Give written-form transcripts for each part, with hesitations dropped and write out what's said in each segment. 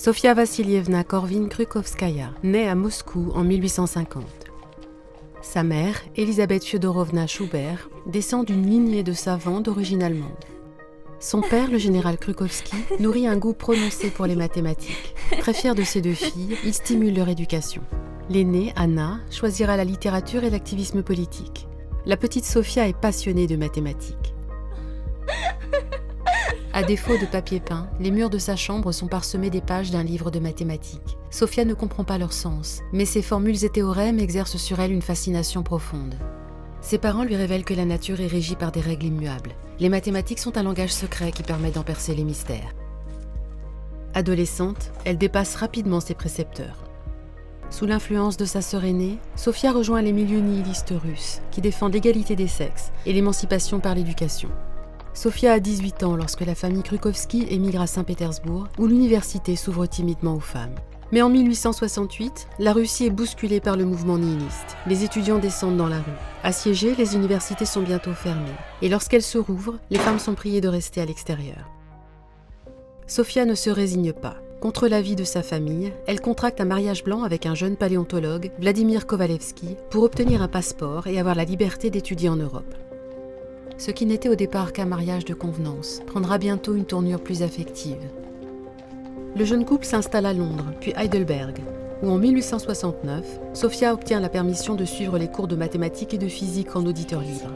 Sofia Vassilievna Korvin-Krukovskaya naît à Moscou en 1850. Sa mère, Elisabeth Fyodorovna Schubert, descend d'une lignée de savants d'origine allemande. Son père, le général Krukovski, nourrit un goût prononcé pour les mathématiques. Très fier de ses deux filles, il stimule leur éducation. L'aînée, Anna, choisira la littérature et l'activisme politique. La petite Sofia est passionnée de mathématiques. À défaut de papier peint, les murs de sa chambre sont parsemés des pages d'un livre de mathématiques. Sofia ne comprend pas leur sens, mais ses formules et théorèmes exercent sur elle une fascination profonde. Ses parents lui révèlent que la nature est régie par des règles immuables. Les mathématiques sont un langage secret qui permet d'en percer les mystères. Adolescente, elle dépasse rapidement ses précepteurs. Sous l'influence de sa sœur aînée, Sofia rejoint les milieux nihilistes russes, qui défendent l'égalité des sexes et l'émancipation par l'éducation. Sofia a 18 ans lorsque la famille Krukovski émigre à Saint-Pétersbourg, où l'université s'ouvre timidement aux femmes. Mais en 1868, la Russie est bousculée par le mouvement nihiliste. Les étudiants descendent dans la rue. Assiégées, les universités sont bientôt fermées. Et lorsqu'elles se rouvrent, les femmes sont priées de rester à l'extérieur. Sofia ne se résigne pas. Contre l'avis de sa famille, elle contracte un mariage blanc avec un jeune paléontologue, Vladimir Kovalevski, pour obtenir un passeport et avoir la liberté d'étudier en Europe. Ce qui n'était au départ qu'un mariage de convenance prendra bientôt une tournure plus affective. Le jeune couple s'installe à Londres, puis Heidelberg, où en 1869, Sofia obtient la permission de suivre les cours de mathématiques et de physique en auditeur libre.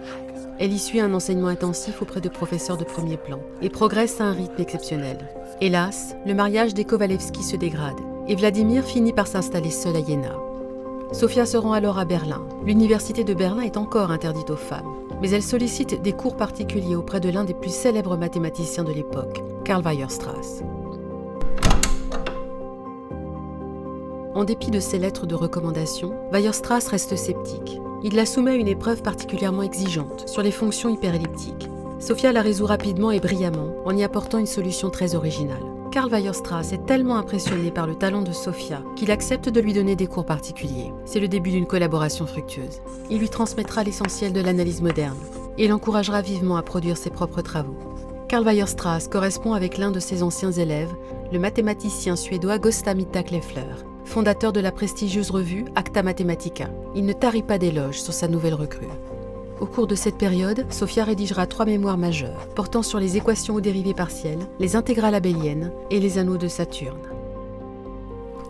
Elle y suit un enseignement intensif auprès de professeurs de premier plan et progresse à un rythme exceptionnel. Hélas, le mariage des Kovalevski se dégrade et Vladimir finit par s'installer seul à Iéna. Sofia se rend alors à Berlin. L'université de Berlin est encore interdite aux femmes, mais elle sollicite des cours particuliers auprès de l'un des plus célèbres mathématiciens de l'époque, Karl Weierstrass. En dépit de ses lettres de recommandation, Weierstrass reste sceptique. Il la soumet à une épreuve particulièrement exigeante sur les fonctions hyperelliptiques. Sofia la résout rapidement et brillamment en y apportant une solution très originale. Karl Weierstrass est tellement impressionné par le talent de Sofia qu'il accepte de lui donner des cours particuliers. C'est le début d'une collaboration fructueuse. Il lui transmettra l'essentiel de l'analyse moderne et l'encouragera vivement à produire ses propres travaux. Karl Weierstrass correspond avec l'un de ses anciens élèves, le mathématicien suédois Gösta Mittag-Leffler, fondateur de la prestigieuse revue Acta Mathematica. Il ne tarit pas d'éloges sur sa nouvelle recrue. Au cours de cette période, Sofia rédigera 3 mémoires majeures, portant sur les équations aux dérivées partielles, les intégrales abéliennes et les anneaux de Saturne.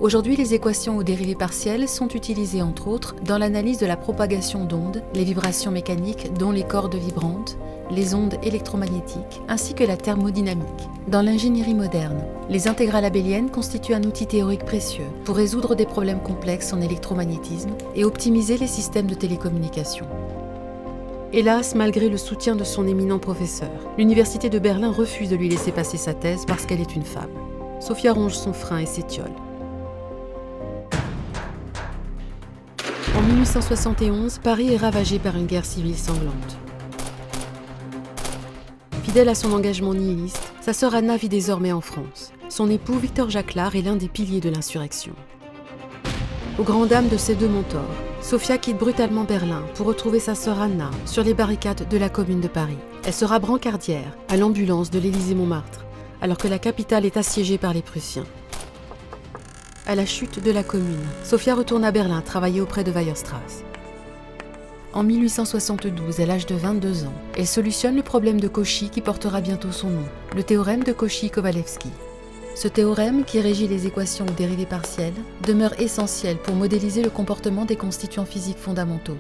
Aujourd'hui, les équations aux dérivées partielles sont utilisées entre autres dans l'analyse de la propagation d'ondes, les vibrations mécaniques dont les cordes vibrantes, les ondes électromagnétiques, ainsi que la thermodynamique. Dans l'ingénierie moderne, les intégrales abéliennes constituent un outil théorique précieux pour résoudre des problèmes complexes en électromagnétisme et optimiser les systèmes de télécommunication. Hélas, malgré le soutien de son éminent professeur, l'université de Berlin refuse de lui laisser passer sa thèse parce qu'elle est une femme. Sofia ronge son frein et s'étiole. En 1871, Paris est ravagé par une guerre civile sanglante. Fidèle à son engagement nihiliste, sa sœur Anna vit désormais en France. Son époux Victor Jacquelard est l'un des piliers de l'insurrection. Aux grandes dames de ses deux mentors, Sofia quitte brutalement Berlin pour retrouver sa sœur Anna sur les barricades de la Commune de Paris. Elle sera brancardière à l'ambulance de l'Élysée-Montmartre, alors que la capitale est assiégée par les Prussiens. À la chute de la Commune, Sofia retourne à Berlin travailler auprès de Weierstrass. En 1872, à l'âge de 22 ans, elle solutionne le problème de Cauchy qui portera bientôt son nom, le théorème de Cauchy-Kovalevski. Ce théorème, qui régit les équations aux dérivées partielles, demeure essentiel pour modéliser le comportement des constituants physiques fondamentaux.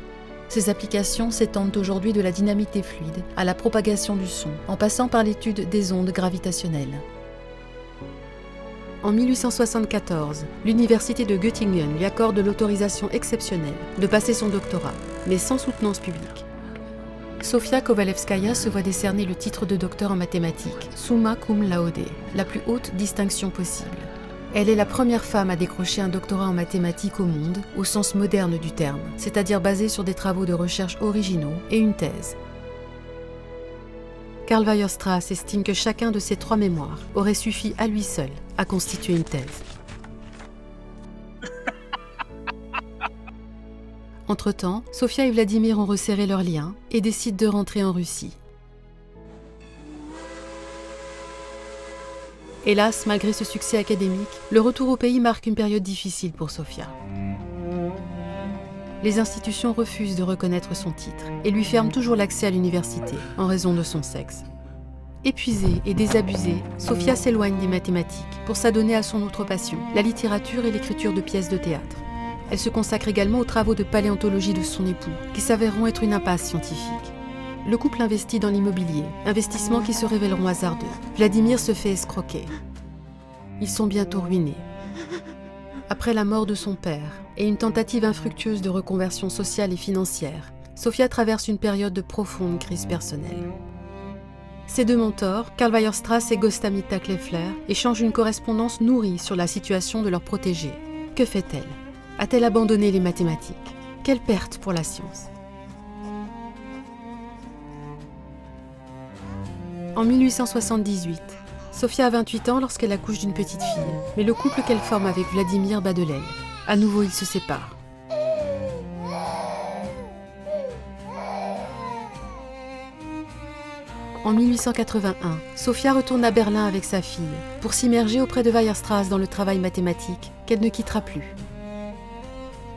Ses applications s'étendent aujourd'hui de la dynamique des fluides à la propagation du son, en passant par l'étude des ondes gravitationnelles. En 1874, l'université de Göttingen lui accorde l'autorisation exceptionnelle de passer son doctorat, mais sans soutenance publique. Sofia Kovalevskaya se voit décerner le titre de docteur en mathématiques, summa cum laude, la plus haute distinction possible. Elle est la première femme à décrocher un doctorat en mathématiques au monde, au sens moderne du terme, c'est-à-dire basé sur des travaux de recherche originaux et une thèse. Karl Weierstrass estime que chacun de ces 3 mémoires aurait suffi à lui seul à constituer une thèse. Entre-temps, Sofia et Vladimir ont resserré leurs liens et décident de rentrer en Russie. Hélas, malgré ce succès académique, le retour au pays marque une période difficile pour Sofia. Les institutions refusent de reconnaître son titre et lui ferment toujours l'accès à l'université en raison de son sexe. Épuisée et désabusée, Sofia s'éloigne des mathématiques pour s'adonner à son autre passion, la littérature et l'écriture de pièces de théâtre. Elle se consacre également aux travaux de paléontologie de son époux, qui s'avéreront être une impasse scientifique. Le couple investit dans l'immobilier, investissements qui se révéleront hasardeux. Vladimir se fait escroquer. Ils sont bientôt ruinés. Après la mort de son père et une tentative infructueuse de reconversion sociale et financière, Sofia traverse une période de profonde crise personnelle. Ses deux mentors, Karl Weierstrass et Gösta Mittag-Leffler, échangent une correspondance nourrie sur la situation de leur protégé. Que fait-elle ? A-t-elle abandonné les mathématiques ? Quelle perte pour la science ? En 1878, Sofia a 28 ans lorsqu'elle accouche d'une petite fille, mais le couple qu'elle forme avec Vladimir bat de l'aile. À nouveau, ils se séparent. En 1881, Sofia retourne à Berlin avec sa fille pour s'immerger auprès de Weierstrass dans le travail mathématique qu'elle ne quittera plus.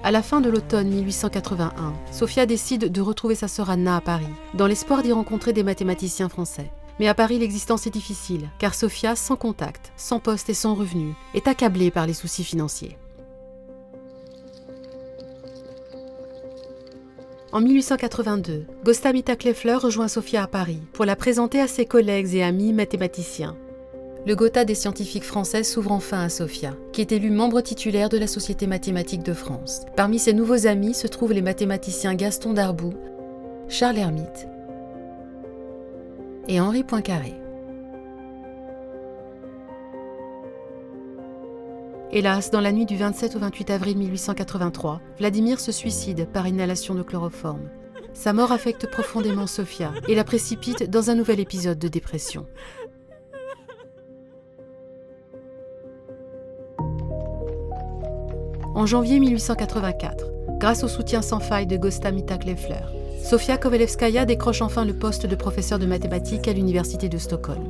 À la fin de l'automne 1881, Sofia décide de retrouver sa sœur Anna à Paris, dans l'espoir d'y rencontrer des mathématiciens français. Mais à Paris, l'existence est difficile, car Sofia, sans contact, sans poste et sans revenu, est accablée par les soucis financiers. En 1882, Gösta Mittag-Leffler rejoint Sofia à Paris pour la présenter à ses collègues et amis mathématiciens. Le Gotha des scientifiques français s'ouvre enfin à Sofia, qui est élue membre titulaire de la Société mathématique de France. Parmi ses nouveaux amis se trouvent les mathématiciens Gaston Darboux, Charles Hermite et Henri Poincaré. Hélas, dans la nuit du 27 au 28 avril 1883, Vladimir se suicide par inhalation de chloroforme. Sa mort affecte profondément Sofia et la précipite dans un nouvel épisode de dépression. En janvier 1884, grâce au soutien sans faille de Gösta Mittag-Leffler, Sofia Kowalewskaja décroche enfin le poste de professeur de mathématiques à l'université de Stockholm.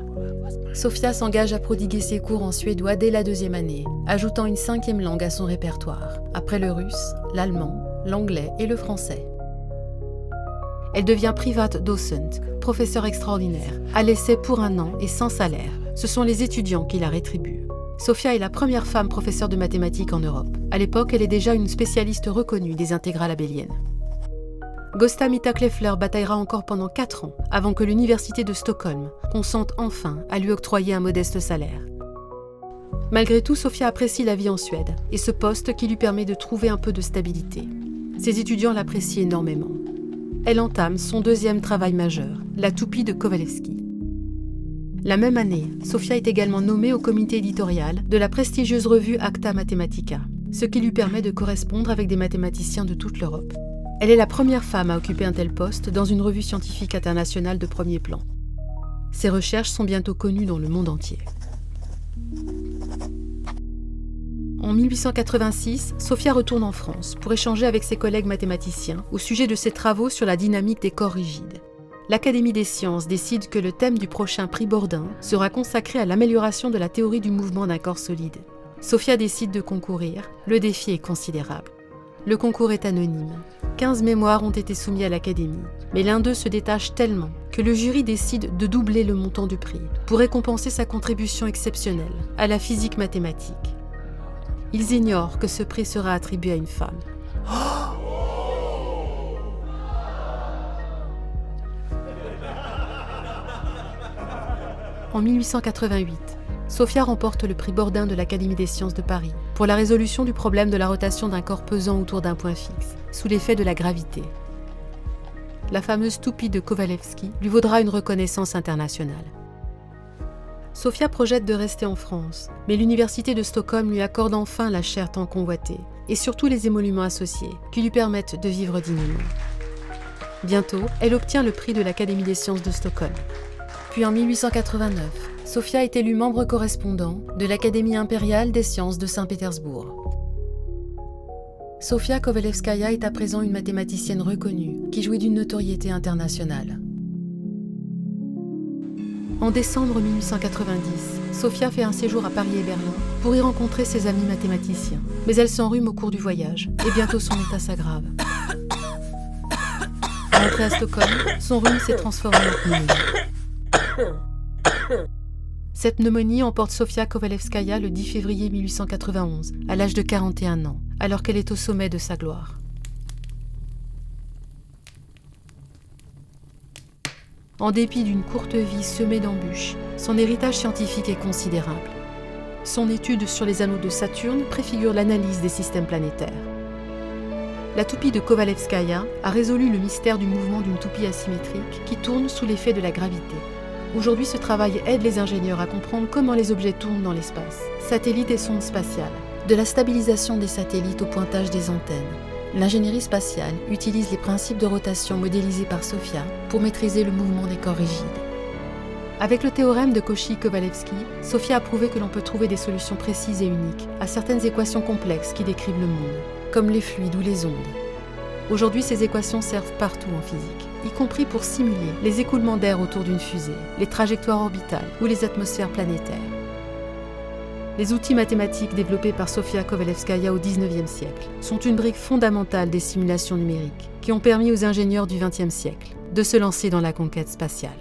Sofia s'engage à prodiguer ses cours en suédois dès la 2e année, ajoutant une 5e langue à son répertoire, après le russe, l'allemand, l'anglais et le français. Elle devient Privatdozent, professeur extraordinaire, à l'essai pour 1 an et sans salaire. Ce sont les étudiants qui la rétribuent. Sofia est la première femme professeure de mathématiques en Europe. À l'époque, elle est déjà une spécialiste reconnue des intégrales abéliennes. Gösta Mittag-Leffler bataillera encore pendant 4 ans avant que l'université de Stockholm consente enfin à lui octroyer un modeste salaire. Malgré tout, Sofia apprécie la vie en Suède et ce poste qui lui permet de trouver un peu de stabilité. Ses étudiants l'apprécient énormément. Elle entame son 2e travail majeur, la toupie de Kowalewski. La même année, Sofia est également nommée au comité éditorial de la prestigieuse revue Acta Mathematica, ce qui lui permet de correspondre avec des mathématiciens de toute l'Europe. Elle est la première femme à occuper un tel poste dans une revue scientifique internationale de premier plan. Ses recherches sont bientôt connues dans le monde entier. En 1886, Sofia retourne en France pour échanger avec ses collègues mathématiciens au sujet de ses travaux sur la dynamique des corps rigides. L'Académie des sciences décide que le thème du prochain prix Bordin sera consacré à l'amélioration de la théorie du mouvement d'un corps solide. Sofia décide de concourir, le défi est considérable. Le concours est anonyme. 15 mémoires ont été soumis à l'Académie, mais l'un d'eux se détache tellement que le jury décide de doubler le montant du prix pour récompenser sa contribution exceptionnelle à la physique mathématique. Ils ignorent que ce prix sera attribué à une femme. En 1888, Sofia remporte le prix Bordin de l'Académie des sciences de Paris pour la résolution du problème de la rotation d'un corps pesant autour d'un point fixe, sous l'effet de la gravité. La fameuse toupie de Kowalewski lui vaudra une reconnaissance internationale. Sofia projette de rester en France, mais l'université de Stockholm lui accorde enfin la chaire tant convoitée, et surtout les émoluments associés, qui lui permettent de vivre dignement. Bientôt, elle obtient le prix de l'Académie des sciences de Stockholm. Puis en 1889, Sofia est élue membre correspondant de l'Académie impériale des sciences de Saint-Pétersbourg. Sofia Kowalewskaja est à présent une mathématicienne reconnue qui jouit d'une notoriété internationale. En décembre 1890, Sofia fait un séjour à Paris et Berlin pour y rencontrer ses amis mathématiciens. Mais elle s'enrhume au cours du voyage et bientôt son état s'aggrave. Rentrée à Stockholm, son rhume s'est transformé en pneumonie. Cette pneumonie emporte Sofia Kovalevskaya le 10 février 1891, à l'âge de 41 ans, alors qu'elle est au sommet de sa gloire. En dépit d'une courte vie semée d'embûches, son héritage scientifique est considérable. Son étude sur les anneaux de Saturne préfigure l'analyse des systèmes planétaires. La toupie de Kovalevskaya a résolu le mystère du mouvement d'une toupie asymétrique qui tourne sous l'effet de la gravité. Aujourd'hui, ce travail aide les ingénieurs à comprendre comment les objets tournent dans l'espace, satellites et sondes spatiales, de la stabilisation des satellites au pointage des antennes. L'ingénierie spatiale utilise les principes de rotation modélisés par Sofia pour maîtriser le mouvement des corps rigides. Avec le théorème de Cauchy-Kovalevsky, Sofia a prouvé que l'on peut trouver des solutions précises et uniques à certaines équations complexes qui décrivent le monde, comme les fluides ou les ondes. Aujourd'hui, ces équations servent partout en physique, y compris pour simuler les écoulements d'air autour d'une fusée, les trajectoires orbitales ou les atmosphères planétaires. Les outils mathématiques développés par Sofia Kovalevskaya au XIXe siècle sont une brique fondamentale des simulations numériques qui ont permis aux ingénieurs du XXe siècle de se lancer dans la conquête spatiale.